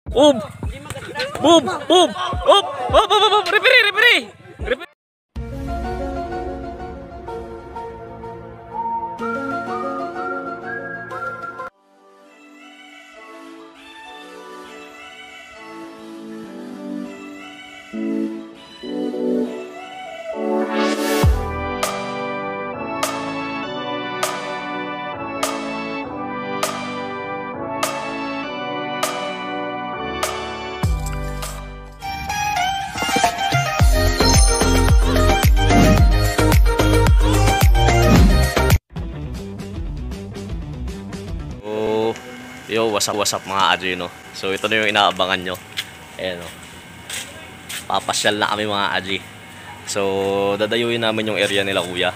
Boom! Boom! Boom! Boom! Boom! Referee! Referee! Referee! Yo, what's up mga Adji, no? So ito na yung inaabangan nyo. Ayan, no? Papasyal na kami mga Adji. So dadayuin namin yung area nila kuya.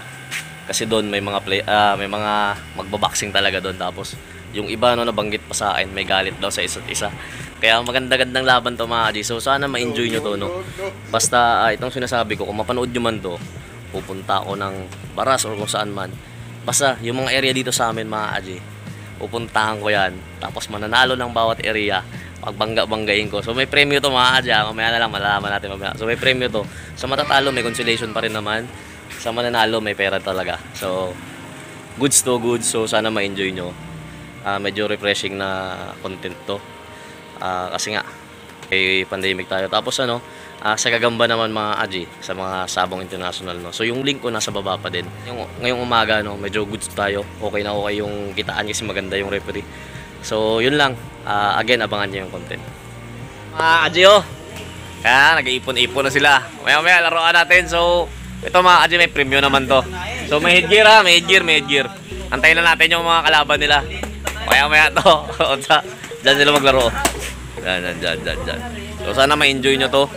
Kasi doon may mga may mga magbaboxing talaga doon. Tapos yung iba no nabanggit pa sa akin, may galit daw sa isa't isa. Kaya maganda-gandang laban to mga Adji. So sana ma-enjoy nyo to, no? Basta itong sinasabi ko, kung mapanood nyo man to, pupunta ako ng Baras or kung saan man. Basta yung mga area dito sa amin mga Adji, pupuntahan ko yan. Tapos mananalo ng bawat area. Pagbangga-banggain ko. So may premyo to mga Adji. Mamaya na lang malalaman natin mamaya. So may premyo to. Sa matatalo may consolation pa rin naman. Sa mananalo may pera talaga. So goods to goods. So sana ma-enjoy nyo. Medyo refreshing na content to. Kasi nga pandemic tayo. Tapos sa Gagamba naman mga Adji, sa mga Sabong International, no. So yung link ko nasa baba pa din. Ngayong umaga no, medyo goods tayo. Okay na okay yung kitaan kasi maganda yung referee. So yun lang. Again, abangan niyo yung content. Mga Adji, kaya nag-iipon-ipon na sila. Maya laruan natin. So ito mga Adji, may premyo naman to. So may headgear may headgear. Antayin na natin yung mga kalaban nila. Maya to. Diyan sila maglaro. Diyan. So sana ma-enjoy nyo to.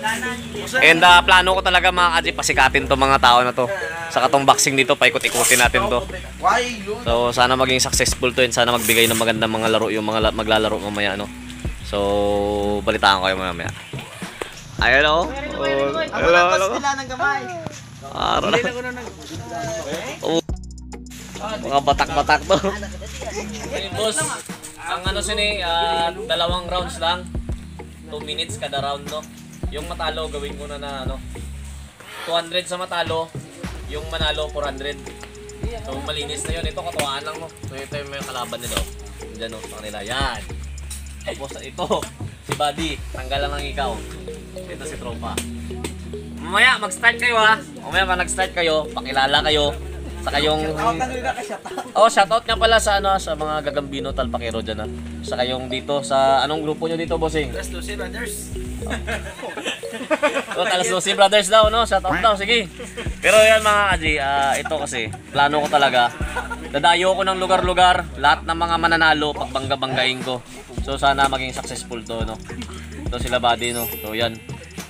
And plano ko talaga mga Adji, pasikatin to mga tao na to. Sa katong boxing dito, paikot-ikutin natin to. So sana maging successful to and sana magbigay ng magandang mga laro yung mga maglalaro mamaya, no. So balitaan ko kayo mamaya. Ayun o. Hello. Mga batak-batak to. Boss, ang sini, 2 rounds lang. 2 minutes kada round, no. Yung matalo gawin ko na 200 sa matalo, yung manalo 400. So malinis na yun. Ito katuwaan lang, no. So ito yung may kalaban nila, diyan, no, sa kanila. Yan. Tapos ito si Buddy, tanggalan lang ikaw. Ito si Tropa. Mamaya mag-start kayo, ha. Mamaya pag nag-start kayo, pakilala kayo. Saka yung shoutout nga pala sa sa mga Gagambino Talpakero diyan, ha. Saka yung dito sa anong grupo nyo dito, bossing? Alas 12 Brothers. Alas 12 Brothers daw, no? Shoutout daw, sige. Pero yan mga Adji, ito kasi plano ko talaga. Dadayo ko ng lugar-lugar, lahat ng mga mananalo pagbangga-banggain ko. So sana maging successful to, no. Ito sila Buddy, no. So yan.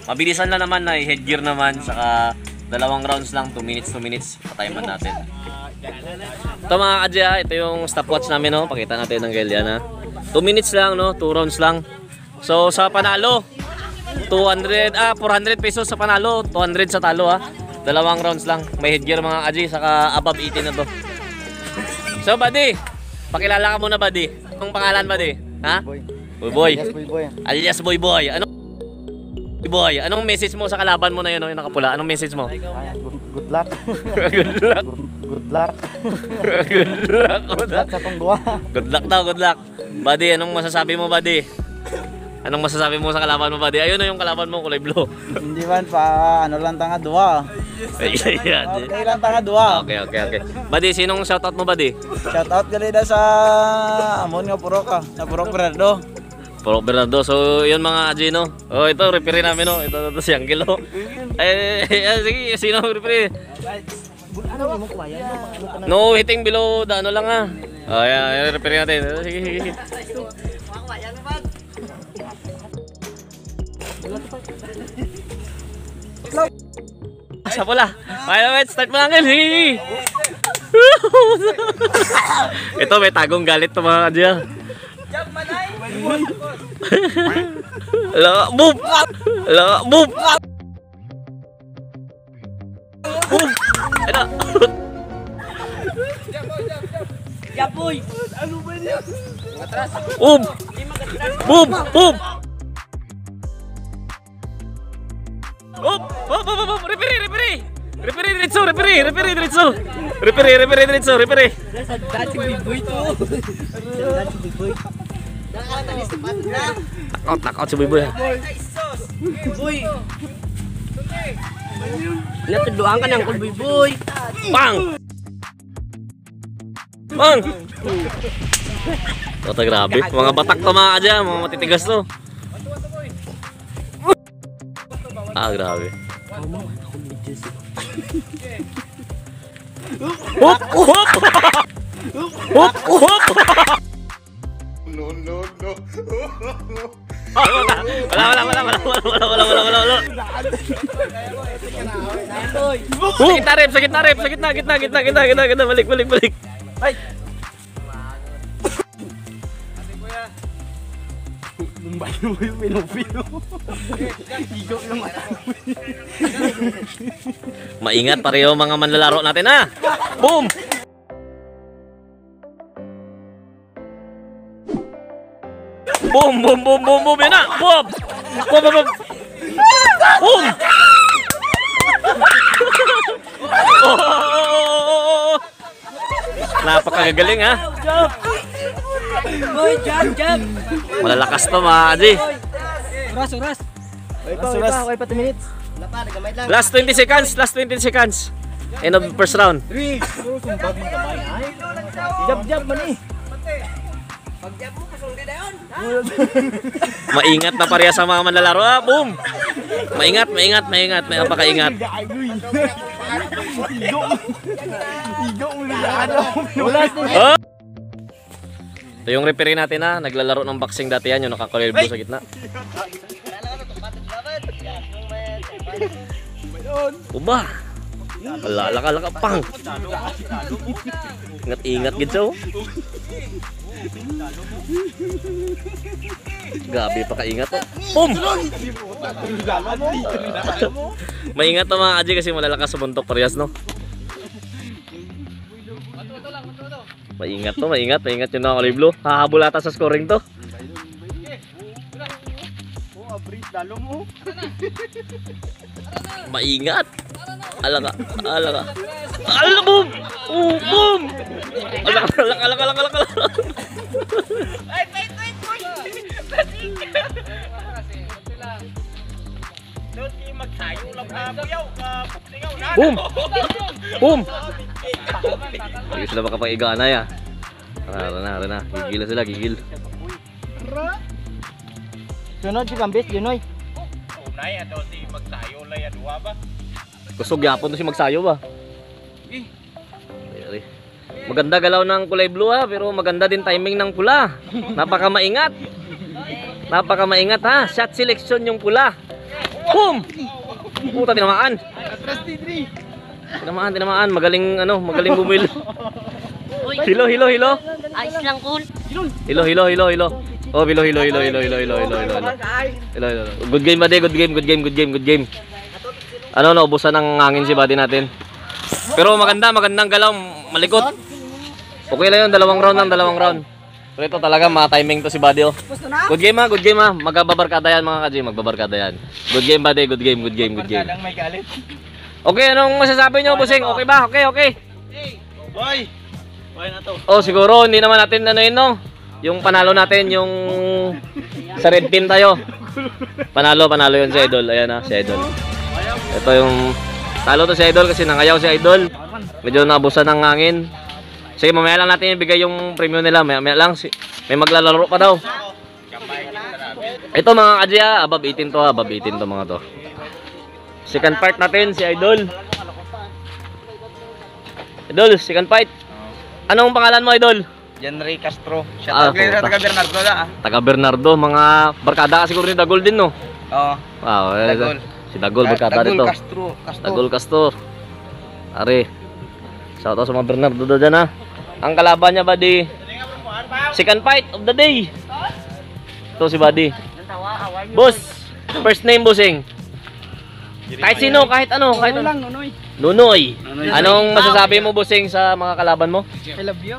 Mabilisan lang naman na headgear naman, saka 2 rounds lang, 2 minutes, patayin man natin. Ito mga Adji, ito yung stopwatch namin, no. Pakita natin ng Gelian, ha. 2 minutes lang, no, 2 rounds lang. So sa panalo, 400 pesos sa panalo, 200 sa talo, ha. 2 rounds lang. May headgear mga Adji, saka above 18 na to. So Buddy, pakilala ka muna Buddy. Anong pangalan Buddy? Ha? Boy. Alias Boy. Boy, anong message mo sa kalaban mo na yun, yung nakapula? Anong message mo? Good luck. Good luck. Good luck. Good luck sa panggawa. Good luck daw, good luck. Buddy, anong masasabi mo, Buddy? Anong masasabi mo sa kalaban mo, Buddy? Ayun na yung kalaban mo, kulay blue. Hindi man pa, lang tanga dua. Okay lang tanga dua. Okay. Buddy, sinong shoutout mo, Buddy? Shoutout gali na sa amon nga Puroka, sa Purok Bernardo. Purok Bernardo. So, yun mga Adji, no. Oh, ito referee namin, no. Ito si Angelo. Sige, sino referee? No hitting below the lang, ha. Oh, yan referee natin. Sige. Sa pula. Wait, start mo lang, Angel. Sige. Ito may tagong galit to mga Adji, ha. Boom! Boom! Ano? Yapoy! Ano ba niya? Boom! Boom! Referee diretso, referee diretso. Referee diretso, referee. Dati biboy to. Dati biboy. Takot si Boy. Boy. Natuduan ka ng kulboy. Bang! Bang! Ito grabe. Mga batak to mga kadya, mga matitigas to. Ah, grabe. Hop! Hop! Hop! Hop! No. Wala. Sakit na rep. Gitna. Balik. Ay! Lumbay mo yung pinupino. Higo yung mata. Maingat pareho mga manlalaro natin ha. Boom! Boom! Yan na! Boom! Boom! Oh! Napakagagaling ha. Boy, jab. Malalakas to mga kadji. Oras. Suras. 2 minutes. Wala pa, nagamay lang. Last 20 seconds. End of first round. 3, 2, sumbag ng kamay. Jab man eh. Pag-jab mo, kasundi na yun. Maingat na pareha sa mga manlalaro ha. Boom! Maingat. May napakaingat. Higo mo na Oh! Ito yung referee natin ha. Naglalaro ng boxing dati yan. Yung nakakuliblo sa gitna. Uba! Alaka, pang! Ingat gitu. Gabi pa kaingat to. Boom! Maingat to mga kadji kasi malalakas sa buntok parehas no. Maingat yung nakakuliblo. Hahabol ata sa scoring to. Maingat. Alaka. Boom! Boom! Alaka. Boom! Ayos sila makapag-igana ya. Tara na. Gigil. Sunod si Gambis, Junoy. Kusog yapon to si magsayo ba? Maganda galaw ng kulay blue ha, pero maganda din timing ng pula. Napaka-maingat ha. Shot selection yung pula. Boom! Puta, tinamaan. Magaling bumilo. Hilo. Ayos lang, cool. Hilo. Oh, hilo. Good game, buddy. Good game. Ano, naubusan ng hangin si buddy natin. Pero magandang galaw, malikot. Okay lang yun, dalawang round. Pero ito talaga, timing to si buddy oh. Good game ha. Magbabarkada yan mga kadji, Good game, buddy. Good game. Okay, anong masasabi nyo, bossing? Okay ba? Okay. Boy na to. Oh, siguro hindi naman natin no. Yung panalo natin, yung sa red team tayo. Panalo yun si Idol. Ayan ha, si Idol. Ito yung talo to si Idol kasi nangayaw si Idol. Medyo nabusan ng hangin. Sige, mamaya lang natin ibigay yung premium nila. Mamaya lang, may maglalaro pa daw. Ito mga kadji ha, above 18 to mga to. Second part natin si Idol. Second fight. Anong pangalan mo, Idol? Janry Castro. Taga Bernardo na Taga Bernardo, mga barkada kasi siguro ni Dagol din, no? Oo. Wow, Dagol. Si Dagol barkada dito. Dagol Castro. Are. Shoutout sa mga Bernardo dyan ha. Ang kalaban niya, buddy. Second fight of the day. Ito si buddy. Boss, first name, bossing. Kahit sino, kahit ano. Nunoy. Anong masasabi mo, bossing, sa mga kalaban mo? I love you.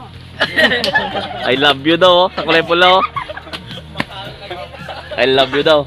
I love you daw, oh. Sa kulay pula, oh. I love you daw.